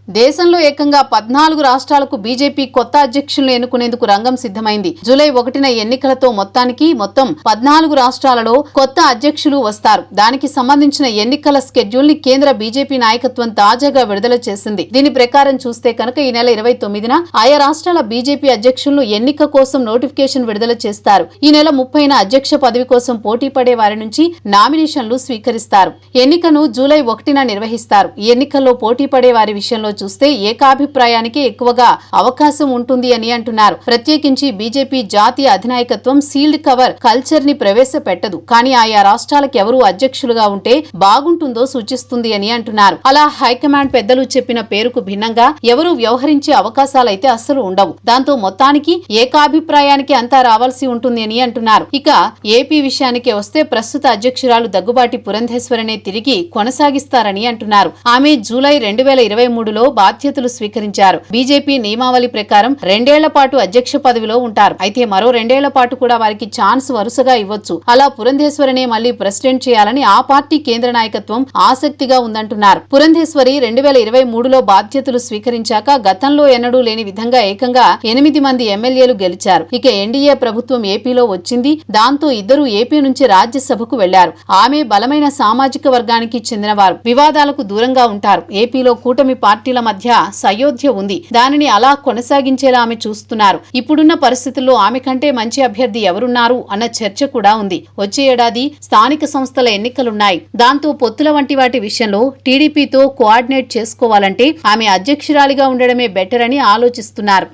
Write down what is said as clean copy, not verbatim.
దేశంలో ఏకంగా 14 రాష్ట్రాలకు బీజేపీ కొత్త అధ్యక్షులను ఎన్నుకునేందుకు రంగం సిద్ధమైంది. జూలై 1న ఎన్నికలతో మొత్తం 14 రాష్ట్రాలలో కొత్త అధ్యక్షులు వస్తారు. దానికి సంబంధించిన ఎన్నికల షెడ్యూల్ ని కేంద్ర బీజేపీ నాయకత్వం తాజాగా విడుదల చేసింది. దీని ప్రకారం చూస్తే కనుక ఈ నెల 29న ఆయా రాష్ట్రాల బీజేపీ అధ్యక్షులను ఎన్నిక కోసం నోటిఫికేషన్ విడుదల చేస్తారు. ఈ నెల 30న అధ్యక్ష పదవి కోసం పోటీ పడే వారి నుంచి నామినేషన్లు స్వీకరిస్తారు. ఎన్నికను జూలై 1న నిర్వహిస్తారు. ఈ ఎన్నికల్లో పోటీ పడే వారి విషయంలో చూస్తే ఏకాభిప్రాయానికి ఎక్కువగా అవకాశం ఉంటుంది అని అంటున్నారు. ప్రత్యేకించి బీజేపీ జాతీయ అధినాయకత్వం సీల్డ్ కవర్ కల్చర్ ని ప్రవేశపెట్టదు. కానీ ఆయా రాష్ట్రాలకు ఎవరు అధ్యక్షులుగా ఉంటే బాగుంటుందో సూచిస్తుంది అని అంటున్నారు. అలా హైకమాండ్ పెద్దలు చెప్పిన పేరుకు భిన్నంగా ఎవరు వ్యవహరించే అవకాశాలైతే అస్సలు ఉండవు. దాంతో మొత్తానికి ఏకాభిప్రాయానికి అంతా రావాల్సి ఉంటుంది అని అంటున్నారు. ఇక ఏపీ విషయానికి వస్తే ప్రస్తుత అధ్యక్షురాలు దగ్గుబాటి పురంధేశ్వరినే తిరిగి కొనసాగిస్తారని అంటున్నారు. ఆమె జూలై 2023లో బాధ్యతలు స్వీకరించారు. బీజేపీ నియమావళి ప్రకారం 2 ఏళ్ల పాటు అధ్యక్ష పదవిలో ఉంటారు. అయితే మరో 2 ఏళ్ల పాటు కూడా వారికి ఛాన్స్ వరుసగా ఇవ్వచ్చు. అలా పురంధేశ్వరినే మళ్లీ ప్రెసిడెంట్ చేయాలని ఆ పార్టీ కేంద్ర నాయకత్వం ఆసక్తిగా ఉందంటున్నారు. పురంధేశ్వరి 2023లో బాధ్యతలు స్వీకరించాక గతంలో ఎన్నడూ లేని విధంగా ఏకంగా 8 మంది ఎమ్మెల్యేలు గెలిచారు. ఇక ఎన్డీఏ ప్రభుత్వం ఏపీలో వచ్చింది. దాంతో ఇద్దరు ఏపీ నుంచి రాజ్యసభకు వెళ్లారు. ఆమె బలమైన సామాజిక వర్గానికి చెందినవారు. వివాదాలకు దూరంగా ఉంటారు. ఏపీలో కూటమి పార్టీల మధ్య సయోధ్య ఉంది. దానిని అలా కొనసాగించేలా ఆమె చూస్తున్నారు. ఇప్పుడున్న పరిస్థితుల్లో ఆమె కంటే మంచి అభ్యర్థి ఎవరున్నారు అన్న చర్చ కూడా ఉంది. వచ్చే ఏడాది స్థానిక సంస్థల ఎన్నికలున్నాయి. దాంతో పొత్తుల వంటి వాటి విషయంలో టీడీపీతో కోఆర్డినేట్ చేసుకోవాలంటే ఆమె అధ్యక్షురాలిగా ఉండడమే బెటర్ అని ఆలోచిస్తున్నారు.